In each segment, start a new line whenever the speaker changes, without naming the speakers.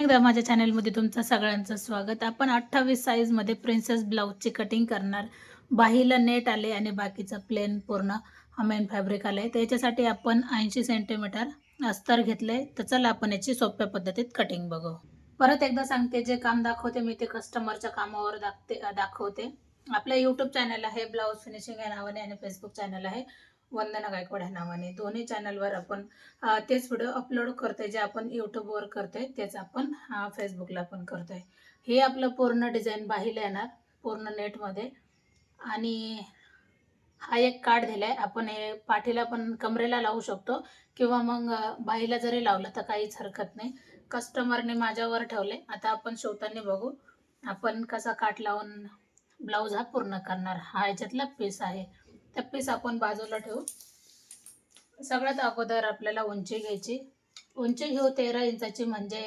एकदा माझ्या चॅनलमध्ये तुमचं सगळ्यांचं स्वागत. आपण 28 साईजमध्ये प्रिन्सेस ब्लाऊजची कटिंग करणार. बाहीला नेट आले आणि बाकीचं प्लेन पूर्ण मेन फॅब्रिक आलं आहे. त्याच्यासाठी आपण 80 सेंटीमीटर अस्तर घेतले. तर चला आपण याची सोप्या पद्धतीत कटिंग बघू. परत एकदा सांगते, जे काम दाखवते मी ते कस्टमरच्या कामावर दाखवते. आपल्या यूट्यूब चॅनल आहे ब्लाऊज फिनिशिंग या नावाने आणि फेसबुक चॅनल आहे वंदना गायकवाड या नावाने. दोन्ही चॅनलवर आपण तेच व्हिडिओ अपलोड करतोय. जे आपण यूट्यूबवर करतोय तेच आपण फेसबुकला पण करतोय. हे आपलं पूर्ण डिझाईन बाहीला येणार पूर्ण नेटमध्ये. आणि हा एक कार्ड दिलाय. आपण हे पाठीला पण कमरेला लावू शकतो किंवा मग बाहीला जरी लावलं तर काहीच हरकत नाही. कस्टमरने माझ्यावर ठेवले. आता आपण शिवताना बघू आपण कसा काट लावून ब्लाऊज हा पूर्ण करणार. हा याच्यातला पीस आहे. त्या पीस आपण बाजूला ठेवू. सगळ्यात अगोदर आपल्याला उंची घ्यायची. उंची घेऊ 13 इंचाची, म्हणजे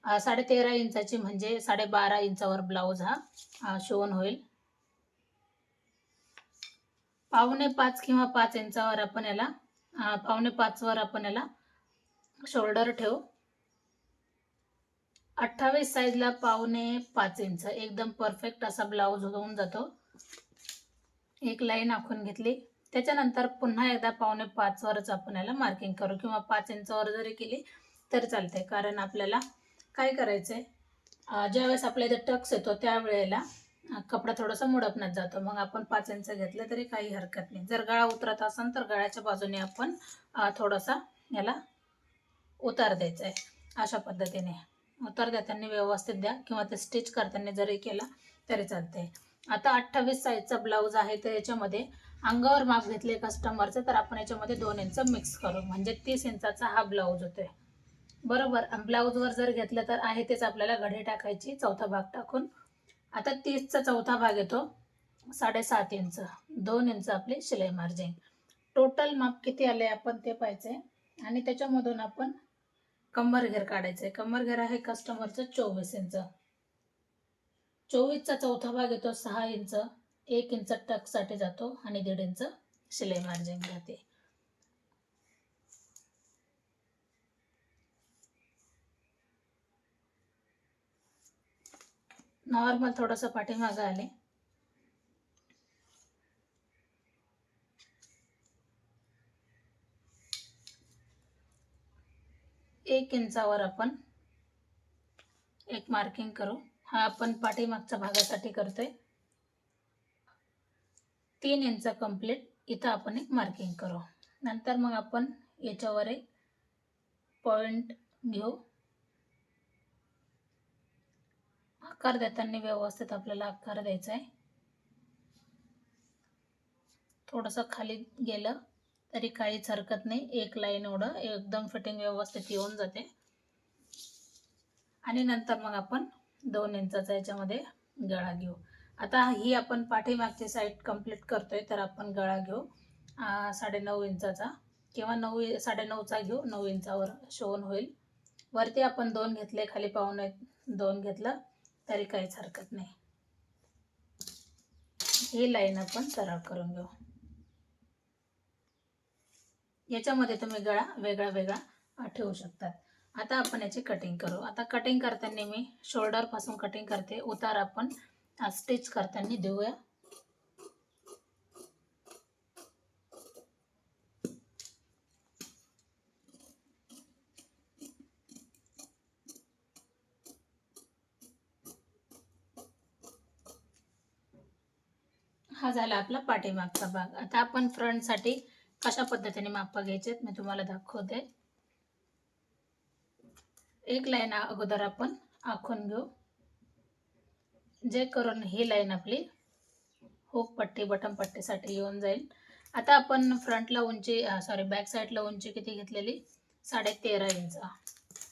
13.5 इंचाची, म्हणजे 12.5 इंचावर ब्लाऊज हा शिवून होईल. 4.5 किंवा 5 इंचावर आपण याला 4.5 वर आपण याला शोल्डर ठेवू. 28 साईजला 4.5 इंच एकदम परफेक्ट असा ब्लाऊज होऊन जातो. एक लाईन आखून घेतली. त्याच्यानंतर पुन्हा एकदा 4.5 वरच आपण याला मार्किंग करू किंवा 5 इंचावर जरी केली तर चालते. कारण आपल्याला काय करायचंय, ज्यावेळेस आपल्या इथे टक्स येतो त्यावेळेला कपडा थोडासा मुडपण्यात जातो. मग आपण 5 इंच घेतलं तरी काही हरकत नाही. जर गळा उतरत असेल तर गळ्याच्या बाजूने आपण थोडासा याला उतार द्यायचा आहे. अशा पद्धतीने उतार देताना व्यवस्थित द्या किंवा ते स्टिच करताना जरी केला तरी चालते. आता 28 साईजचा ब्लाऊज आहे तर याच्यामध्ये अंगावर माप घेतले कस्टमरचं, तर आपण याच्यामध्ये 2 इंच मिक्स करू, म्हणजे 30 इंचाचा हा ब्लाऊज होतोय. बरोबर. ब्लाऊजवर जर घेतलं तर आहे तेच आपल्याला घडी टाकायची चौथा भाग टाकून. आता 30चा चौथा भाग येतो 7.5 इंच. 2 इंच आपली शिलाई मार्जिन. टोटल माप किती आले आपण ते पाहायचंय. आणि त्याच्यामधून आपण कंबर घेर काढायचंय. कंबर घेर आहे कस्टमरचं 24 इंच. 24चा चौथा भाग येतो 6 इंच. 1 इंच टक साठी जातो आणि 1.5 इंच शिलाई मार्जिन राहते. नॉर्मल थोडंसं पाठीमागं आले. एक इंचावर आपण एक मार्किंग करू. हा आपण पाठीमागच्या भागासाठी करतोय. 3 इंच कंप्लीट इथं आपण एक मार्किंग करू. नंतर मग आपण याच्यावर एक पॉइंट घेऊ. आकार देताना व्यवस्थित आपल्याला आकार द्यायचा आहे. थोडंसं खाली गेलं तरी काहीच हरकत नाही. एक लाईन एवढं एकदम फिटिंग व्यवस्थित येऊन जाते. आणि नंतर मग आपण 2 इंचाचा याच्यामध्ये गळा घेऊ. आता ही आपण पाठीमागची साईड कंप्लीट करतोय तर आपण गळा घेऊ 9.5 इंचाचा किंवा 9.5चा घेऊ. 9 इंचावर शिवून होईल. वरती आपण 2 घेतले, खाली 2.25 घेतलं तरी काहीच हरकत नाही. ही लाईन आपण सरळ करून घेऊ. याच्यामध्ये तुम्ही गळा वेगळा वेगळा ठेवू शकतात. आता आपण याची कटिंग करू. आता कटिंग करताना मी शोल्डर पासून कटिंग करते. उतार आपण स्टिच करताना देऊया. हा झाला आपला पाठीमागचा भाग. आता आपण फ्रंटसाठी कशा पद्धतीने माप घ्यायचे मी तुम्हाला दाखवते. एक लाईन अगोदर आपण आखून घेऊ, जे करून ही लाईन आपली हुक पट्टी बटन पट्टीसाठी येऊन जाईल. आता आपण फ्रंटला उंची बॅक साईडला उंची किती घेतलेली 13.5 इंच.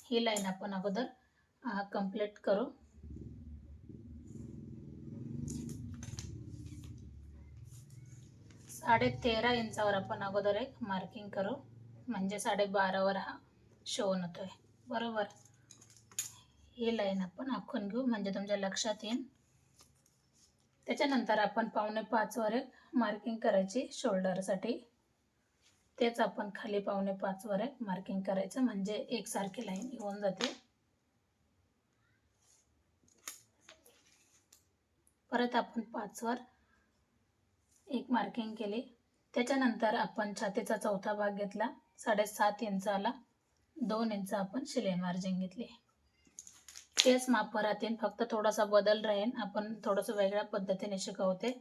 ही लाईन आपण अगोदर कंप्लीट करू. साढ़े 13 इंचावर आपण अगोदर एक मार्किंग करू, म्हणजे 12.5 वर हा शोन होतोय. बरोबर. ही लाईन आपण आखून घेऊ म्हणजे तुमच्या लक्षात येईल. त्याच्यानंतर आपण 4.25 वर एक मार्किंग करायची शोल्डरसाठी. तेच आपण खाली 4.25 वर एक मार्किंग करायचं म्हणजे एकसारखी लाईन येऊन जाते. परत आपण 5 वर एक मार्किंग केली. त्याच्यानंतर आपण छातीचा चौथा भाग घेतला, 7.5 इंचाला 2 इंच आपण शिलाई मार्जिन घेतली. तेच माप राहतील, फक्त थोडासा बदल राहील. आपण थोडंसं वेगळ्या पद्धतीने शिकवते.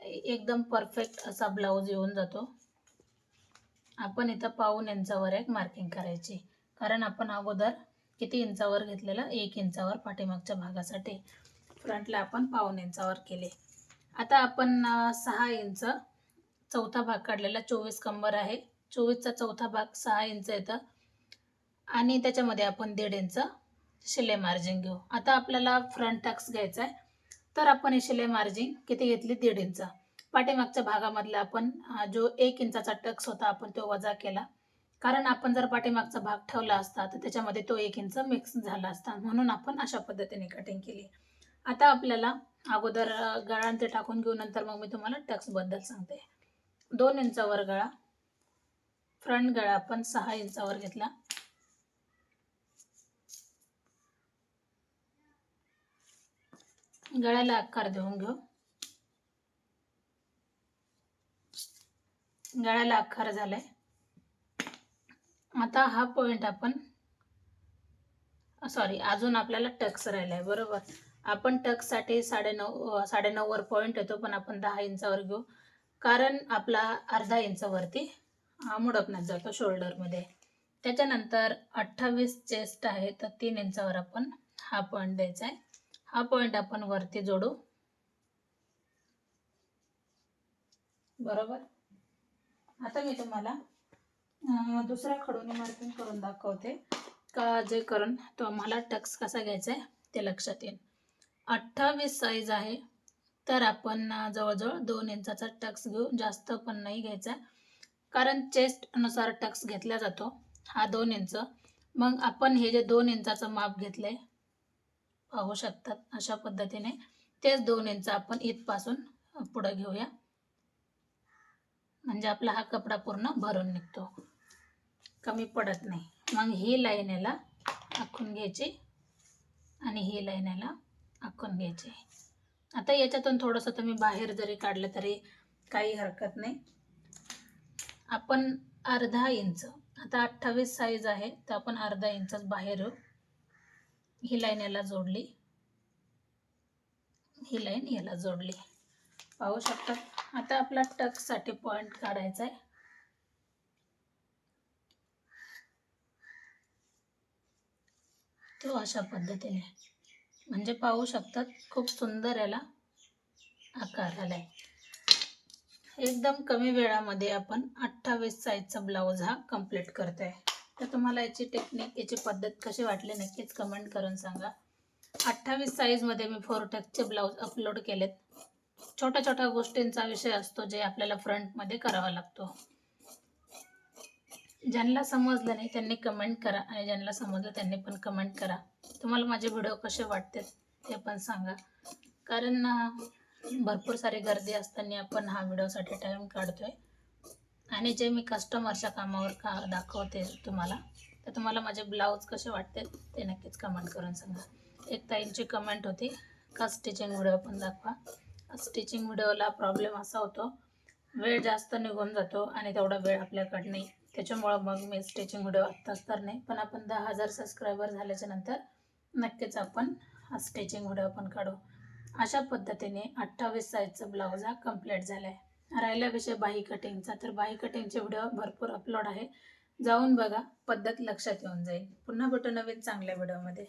एकदम परफेक्ट असा ब्लाऊज येऊन जातो. आपण इथं 1.5 इंचावर एक मार्किंग करायची, कारण आपण अगोदर किती इंचावर घेतलेलं, 1 इंचावर पाठीमागच्या भागासाठी. फ्रंटला आपण 1.5 इंचावर केले. आता आपण 6 इंच चौथा भाग काढलेला, 24 कंबर आहे. 24चा चौथा भाग 6 इंच येतं आणि त्याच्यामध्ये आपण 1.5 इंच शिलाई मार्जिन घेऊ. आता आपल्याला फ्रंट टक्स घ्यायचा आहे, तर आपण हे शिलाई मार्जिन किती घेतली, 1.5 इंच. पाठीमागच्या भागामधला आपण जो 1 इंचाचा टक्स होता आपण तो वजा केला, कारण आपण जर पाठीमागचा भाग ठेवला असता तर त्याच्यामध्ये तो 1 इंच मिक्स झाला असता, म्हणून आपण अशा पद्धतीने कटिंग केली. आता आपल्याला अगोदर गळा ते टाकून घेऊ, नंतर मग मी तुम्हाला टक्स बद्दल सांगते. 2 इंचावर गळा, फ्रंट गळा आपण 6 इंचावर घेतला. गळ्याला आकार देऊन घेऊ. गळ्याला आकार झालाय. आता हा पॉइंट आपण अजून आपल्याला टक्स राहिलाय, बरोबर. आपण टक्स साठी 9.5 वर पॉइंट येतो, पण आपण 10 इंचावर घेऊ, कारण आपला अर्धा इंच वरती मुडपण्यात जातो शोल्डरमध्ये. त्याच्यानंतर 28 चेस्ट आहे, तर 3 इंचावर आपण हा पॉइंट द्यायचा आहे. हा पॉइंट आपण वरती जोडू, बरोबर. आता मी तुम्हाला दुसऱ्या खडूने मार्किंग करून दाखवते, का जे करून तो आम्हाला टक्स कसा घ्यायचा आहे ते लक्षात येईल. 28 साईज आहे, तर आपण जवळजवळ 2 इंचाचा टक्स घेऊ, जास्त पण नाही घ्यायचा, कारण चेस्टनुसार टक्स घेतला जातो. हा 2 इंच. मग आपण हे जे 2 इंचाचं माप घेतलंय, पाहू शकतात अशा पद्धतीने, तेच 2 इंच आपण इथपासून पुढे घेऊया, म्हणजे आपला हा कपडा पूर्ण भरून निघतो, कमी पडत नाही. मग ही लाईन याला आखून घ्यायची आणि ही लाईन याला आखून घ्यायची. आता याच्यातून थोडंसं तुम्ही बाहेर जरी काढलं तरी काही हरकत नाही. आपण अर्धा इंच, आता 28 साईज आहे, तर आपण अर्धा इंचच बाहेर येऊ. ही लाईन याला जोडली, ही लाईन याला जोडली, पाहू शकता. आता आपला टक्स साठी पॉइंट काढायचा आहे. तो अशा पद्धतीने, म्हणजे पाहू शकतात खूप सुंदर याला आकार आलाय. एकदम कमी वेळामध्ये आपण 28 साईजचा ब्लाऊज हा कंप्लीट करतोय. तर तुम्हाला याची टेक्निक, याची पद्धत कशी वाटली नक्कीच कमेंट करून सांगा. 28 साईजमध्ये मी 4 टक्सचे ब्लाऊज अपलोड केलेत. छोट्या छोट्या गोष्टींचा विषय असतो, जे आपल्याला फ्रंटमध्ये करावा लागतो. ज्यांना समजलं नाही त्यांनी कमेंट करा, आणि ज्यांना समजलं त्यांनी पण कमेंट करा. तुम्हाला माझे व्हिडिओ कसे वाटते ते पण सांगा, कारण भरपूर सारी गर्दी असताना आपण हा व्हिडिओसाठी टाईम काढतोय. आणि जे मी कस्टमरच्या कामावर दाखवते तुम्हाला, तर तुम्हाला माझे ब्लाऊज कसे वाटते ते नक्कीच कमेंट करून सांगा. एक ताईंची कमेंट होती का स्टिचिंग व्हिडिओ पण दाखवा. स्टिचिंग व्हिडिओला प्रॉब्लेम असा होतो, वेळ जास्त निघून जातो आणि तेवढा वेळ आपल्याकडे नाही. त्याच्यामुळं मग मी स्टिचिंग व्हिडिओ आत्ताच तर नाही, पण आपण 10,000 सबस्क्रायबर झाल्याच्या नंतर नक्कीच आपण स्टिचिंग व्हिडिओ पण काढू. अशा पद्धतीने 28 साईजचा ब्लाऊज हा कंप्लीट झाला आहे. राहिला विषय बाही कटिंगचा, तर बाही कटिंगचे व्हिडिओ भरपूर अपलोड आहे, जाऊन बघा, पद्धत लक्षात येऊन जाईल. पुन्हा भेटू नवीन चांगल्या व्हिडिओमध्ये.